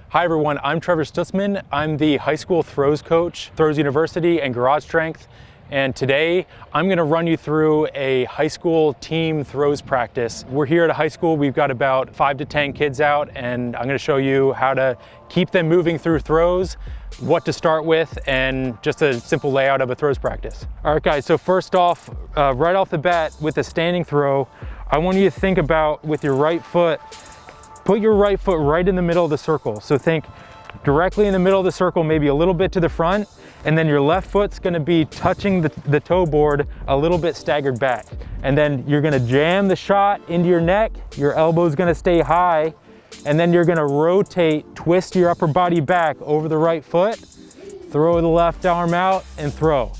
Hi everyone, I'm Trevor Stutzman. I'm the high school throws coach, Throws University and Garage Strength. And today I'm gonna run you through a high school team throws practice. We're here at a high school, we've got about 5 to 10 kids out, and I'm gonna show you how to keep them moving through throws, what to start with, and just a simple layout of a throws practice. All right guys, so first off, right off the bat with a standing throw, I want you to think about with your right foot, put your right foot right in the middle of the circle. So think directly in the middle of the circle, maybe a little bit to the front, and then your left foot's gonna be touching the toe board a little bit staggered back. And then you're gonna jam the shot into your neck, your elbow's gonna stay high, and then you're gonna rotate, twist your upper body back over the right foot, throw the left arm out, and throw.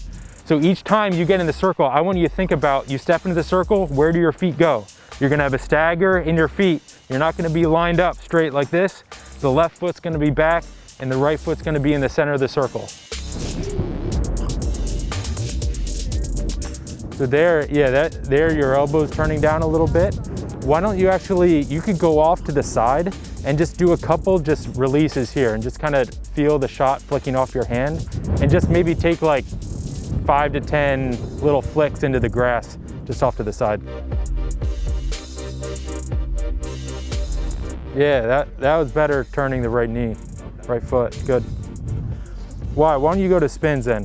So each time you get in the circle, I want you to think about, you step into the circle, where do your feet go? You're gonna have a stagger in your feet. You're not gonna be lined up straight like this. The left foot's gonna be back and the right foot's gonna be in the center of the circle. So there, there your elbow's turning down a little bit. Why don't you actually, you could go off to the side and just do a couple just releases here and just kind of feel the shot flicking off your hand and just maybe take like 5 to 10 little flicks into the grass just off to the side. Yeah, that was better turning the right knee, right foot, good. Why don't you go to spins then?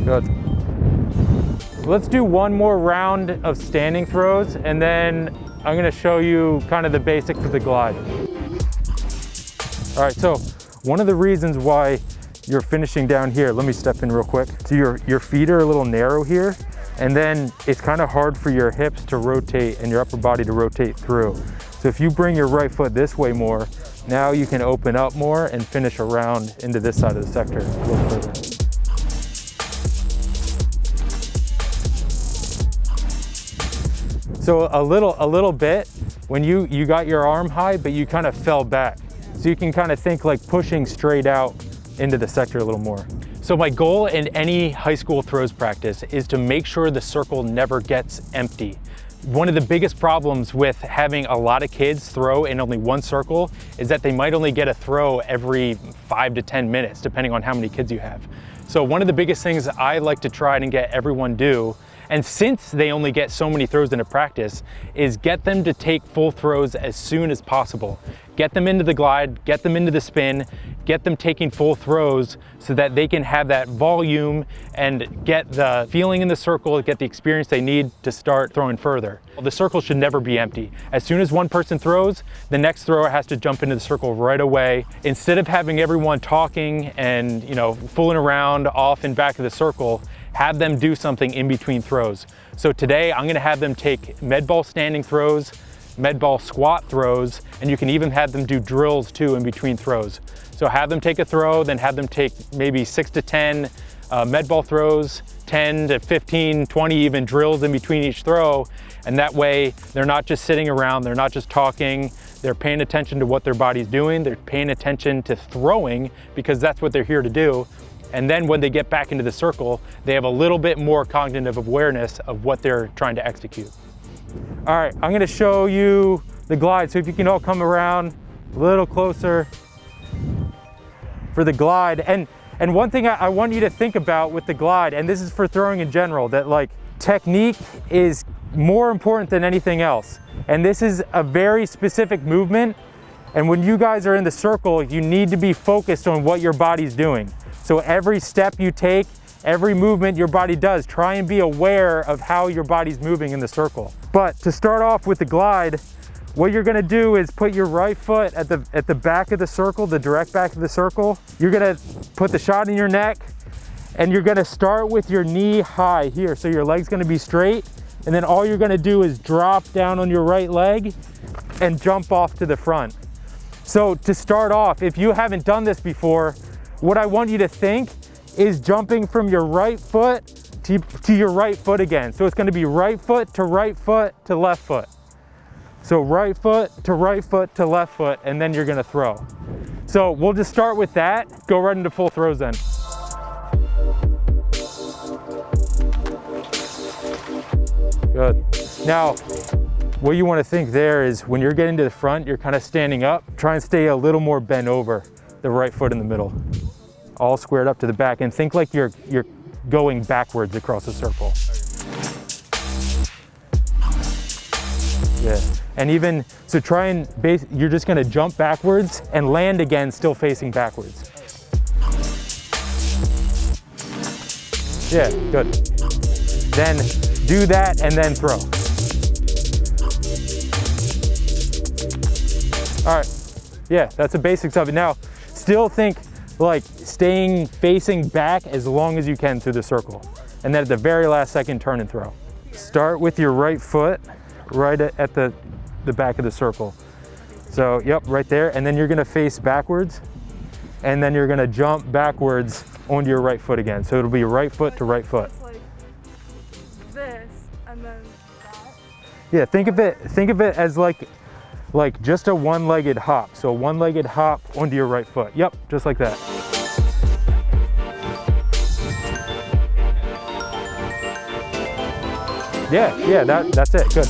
Good. Let's do one more round of standing throws and then I'm gonna show you kind of the basics of the glide. All right, so one of the reasons why you're finishing down here, let me step in real quick. So your feet are a little narrow here, and then it's kind of hard for your hips to rotate and your upper body to rotate through. So if you bring your right foot this way more, now you can open up more and finish around into this side of the sector a little further. So a little bit, when you got your arm high, but you kind of fell back. So you can kind of think like pushing straight out into the sector a little more. So my goal in any high school throws practice is to make sure the circle never gets empty. One of the biggest problems with having a lot of kids throw in only one circle is that they might only get a throw every 5 to 10 minutes, depending on how many kids you have. So one of the biggest things I like to try and get everyone do, and since they only get so many throws into practice, is get them to take full throws as soon as possible. Get them into the glide, get them into the spin, get them taking full throws so that they can have that volume and get the feeling in the circle, get the experience they need to start throwing further. The circle should never be empty. As soon as one person throws, the next thrower has to jump into the circle right away. Instead of having everyone talking and fooling around off and back of the circle, have them do something in between throws. So today I'm gonna have them take med ball standing throws, med ball squat throws, and you can even have them do drills too in between throws. So have them take a throw, then have them take maybe 6 to 10 med ball throws, 10 to 15, 20 even drills in between each throw. And that way they're not just sitting around, they're not just talking, they're paying attention to what their body's doing, they're paying attention to throwing because that's what they're here to do. And then when they get back into the circle, they have a little bit more cognitive awareness of what they're trying to execute. All right, I'm gonna show you the glide. So if you can all come around a little closer for the glide. And one thing I want you to think about with the glide, and this is for throwing in general, that like technique is more important than anything else. And this is a very specific movement. And when you guys are in the circle, you need to be focused on what your body's doing. So every step you take, every movement your body does, try and be aware of how your body's moving in the circle. But to start off with the glide, what you're gonna do is put your right foot at the back of the circle, the direct back of the circle. You're gonna put the shot in your neck and you're gonna start with your knee high here. So your leg's gonna be straight. And then all you're gonna do is drop down on your right leg and jump off to the front. So to start off, if you haven't done this before, what I want you to think is jumping from your right foot to your right foot again. So it's gonna be right foot to left foot. So right foot to left foot, and then you're gonna throw. So we'll just start with that, go right into full throws then. Good. Now, what you want to think there is when you're getting to the front, you're kind of standing up. Try and stay a little more bent over, the right foot in the middle. All squared up to the back, and think like you're going backwards across a circle. Yeah, and even, so try and you're just gonna jump backwards and land again, still facing backwards. Yeah, good. Then do that and then throw. All right, yeah, that's the basics of it. Now, still think like staying facing back as long as you can through the circle. And then at the very last second, turn and throw. Start with your right foot right at the back of the circle. So, yep, right there. And then you're gonna face backwards. And then you're gonna jump backwards onto your right foot again. So it'll be right foot to right foot. Like this, and then that. Yeah, think of it as like just a one-legged hop. So a one-legged hop onto your right foot. Yep, just like that. Yeah, that's it, good.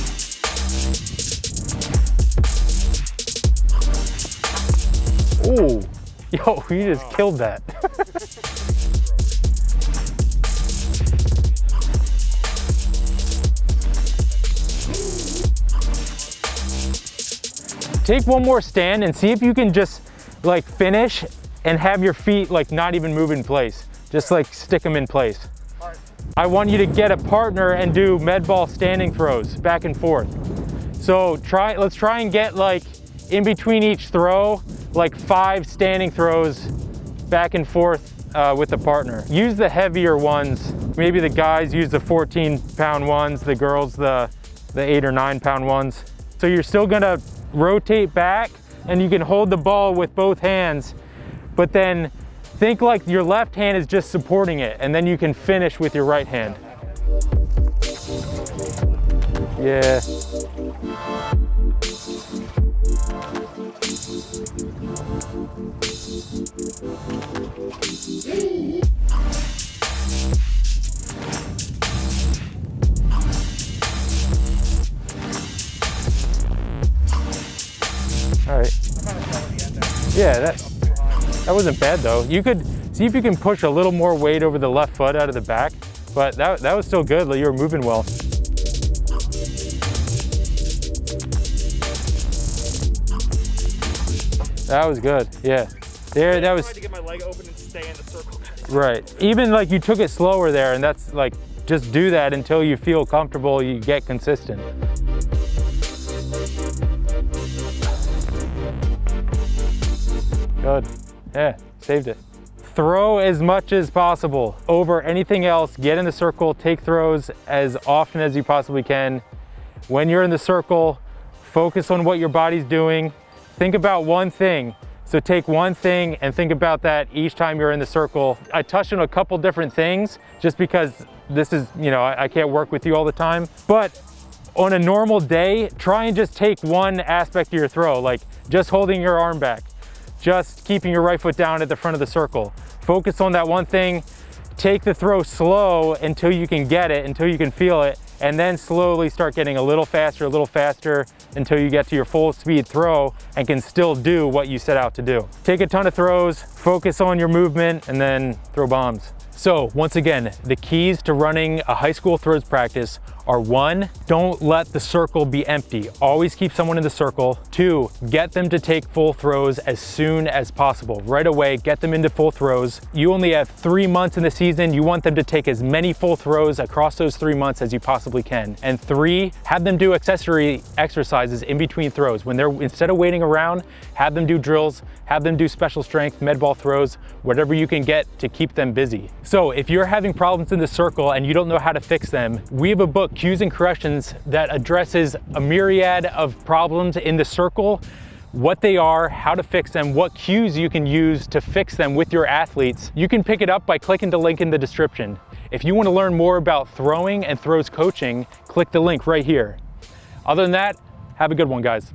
Oh, yo, you just killed that. Take one more stand and see if you can just like finish and have your feet like not even move in place. Just like stick them in place. I want you to get a partner and do med ball standing throws back and forth. So let's try and get like in between each throw, like 5 standing throws back and forth with the partner. Use the heavier ones. Maybe the guys use the 14-pound ones, the girls the 8 or 9-pound ones. So you're still gonna rotate back and you can hold the ball with both hands, but then think like your left hand is just supporting it, and then you can finish with your right hand. Yeah. All right. Yeah, that wasn't bad though. You could see if you can push a little more weight over the left foot out of the back, but that was still good. You were moving well. That was good. Yeah. There, that was. I tried to get my leg open and stay in the circle. Right. Even like you took it slower there, and that's like just do that until you feel comfortable. You get consistent. Good. Yeah, saved it. Throw as much as possible over anything else. Get in the circle, take throws as often as you possibly can. When you're in the circle, focus on what your body's doing. Think about one thing. So take one thing and think about that each time you're in the circle. I touched on a couple different things just because this is, I can't work with you all the time. But on a normal day, try and just take one aspect of your throw, like just holding your arm back. Just keeping your right foot down at the front of the circle. Focus on that one thing. Take the throw slow until you can get it, until you can feel it, and then slowly start getting a little faster until you get to your full speed throw and can still do what you set out to do. Take a ton of throws, focus on your movement, and then throw bombs. So once again, the keys to running a high school throws practice are 1, don't let the circle be empty. Always keep someone in the circle. 2, get them to take full throws as soon as possible. Right away, get them into full throws. You only have 3 months in the season. You want them to take as many full throws across those 3 months as you possibly can. And 3, have them do accessory exercises in between throws. When they're, instead of waiting around, have them do drills, have them do special strength, med ball throws, whatever you can get to keep them busy. So if you're having problems in the circle and you don't know how to fix them, we have a book, Cues and Corrections, that addresses a myriad of problems in the circle, what they are, how to fix them, what cues you can use to fix them with your athletes. You can pick it up by clicking the link in the description. If you want to learn more about throwing and throws coaching, click the link right here. Other than that, have a good one, guys.